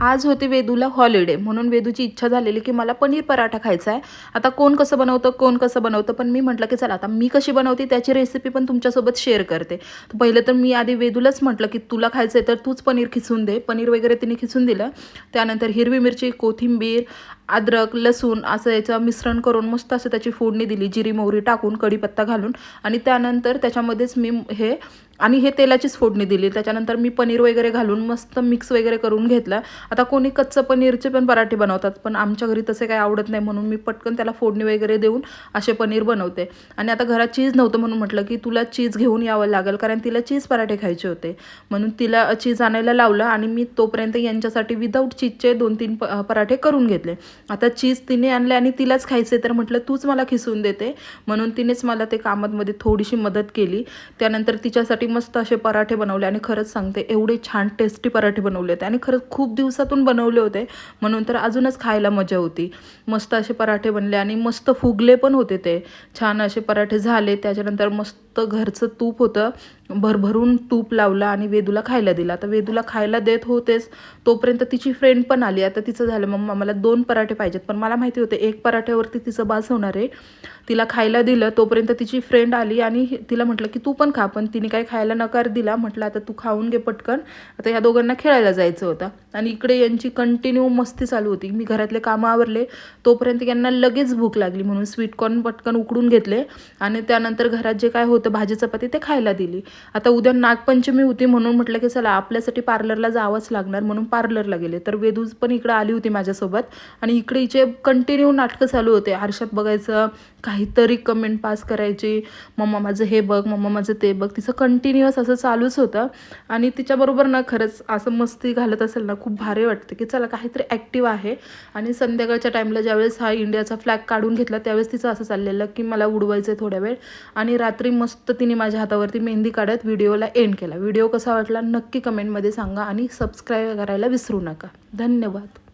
आज होती वेदूला हॉलिडे, म्हणून वेदूची इच्छा झालेली की मला पनीर पराठा खायचा आहे. आता कोण कसं बनवतं, पण मी म्हटलं की चला आता मी कशी बनवते त्याची रेसिपी पण तुमच्यासोबत शेअर करते. तर पहिलं तर मी आधी वेदूलाच म्हटलं की तुला खायचं आहे तर तूच पनीर खिसून दे. पनीर वगैरे तिने खिसून दिलं. त्यानंतर हिरवी मिरची, कोथिंबीर, अद्रक, लसूण असं याचं मिश्रण करून मस्त असं त्याची फोडणी दिली, जिरी मोहरी टाकून, कढीपत्ता घालून. आणि त्यानंतर त्याच्यामध्येच मी हे तेलाचीच फोडणी दिली. त्याच्यानंतर मी पनीर वगैरे घालून मस्त मिक्स वगैरे करून घेतलं. आता कोणी कच्चं पनीरचे पण पराठे बनवतात, पण आमच्या घरी तसे काही आवडत नाही, म्हणून मी पटकन त्याला फोडणी वगैरे देऊन असे पनीर बनवते. आणि आता घरात चीज नव्हतं, म्हणून म्हटलं की तुला चीज घेऊन यावं लागेल, कारण तिला चीज पराठे खायचे होते. म्हणून तिला चीज आणायला लावलं आणि मी तोपर्यंत यांच्यासाठी विदाऊट चीजचे 2-3 पराठे करून घेतले. आता चीज तिने आणले आणि तिलाच खायचे, तर म्हटलं तूच मला खिसून देते, म्हणून तिनेच मला ते कामामध्ये थोडीशी मदत केली. त्यानंतर तिच्यासाठी मस्त असे पराठे बनवले आणि खरंच सांगते एवढे छान टेस्टी पराठे बनवले होते आणि खरंच खूप दिवसातून बनवले होते, म्हणून तर अजूनच खायला मजा होती. मस्त असे पराठे बनले आणि मस्त फुगले पण होते. ते छान असे पराठे झाले. त्याच्यानंतर मस्त घरचं तूप होतं, भरभरून तूप लावलं आणि वेदूला खायला दिलं. आता वेदूला खायला देत होतेच तोपर्यंत तिची फ्रेंड पण आली. आता तिचं झालं, मम्मा मला 2 पराठे पाहिजेत, पण मला माहिती होतं 1 पराठ्यावरती तिचं बास होणार आहे. तिला खायला दिलं तोपर्यंत तिची फ्रेंड आली आणि तिला म्हटलं की तू पण खा, पण तिने काही खायला नकार दिला. म्हटलं आता तू खाऊन घे पटकन, आता या दोघांना खेळायला जायचं होतं. आणि इकडे यांची कंटिन्यू मस्ती चालू होती. मी घरातले कामं आवरले तोपर्यंत यांना लगेच भूक लागली, म्हणून स्वीटकॉर्न पटकन उकडून घेतले आणि त्यानंतर घरात जे काय होतं भाजी चपाती ते खायला दिली. आता उद्या नागपंचमी होती, म्हणून म्हटलं की चला आपल्यासाठी पार्लरला जावंच लागणार, म्हणून पार्लरला गेले. तर वेदू पण इकडे आली होती माझ्यासोबत आणि इकडे हिचे कंटिन्यू नाटकं चालू होते. आरशात बघायचं, काहीतरी कमेंट पास करायची, मम्मा माझं हे बघ, मम्मा माझं ते बघ, तिचं कंटिन्युअस असं चालूच होतं. आणि तिच्याबरोबर ना खरंच असं मस्ती घालत असेल ना खूप भारी वाटतं की चला काहीतरी ॲक्टिव्ह आहे. आणि संध्याकाळच्या टाईमला ज्यावेळेस हा इंडियाचा फ्लॅग काढून घेतला त्यावेळेस तिचं असं चाललेलं की मला उडवायचं आहे थोड्या वेळ. आणि रात्री मस्त तिने माझ्या हातावरती मेहंदी काढत व्हिडिओला एंड केला. व्हिडिओ कसा वाटला नक्की कमेंटमध्ये सांगा आणि सबस्क्राईब करायला विसरू नका. धन्यवाद.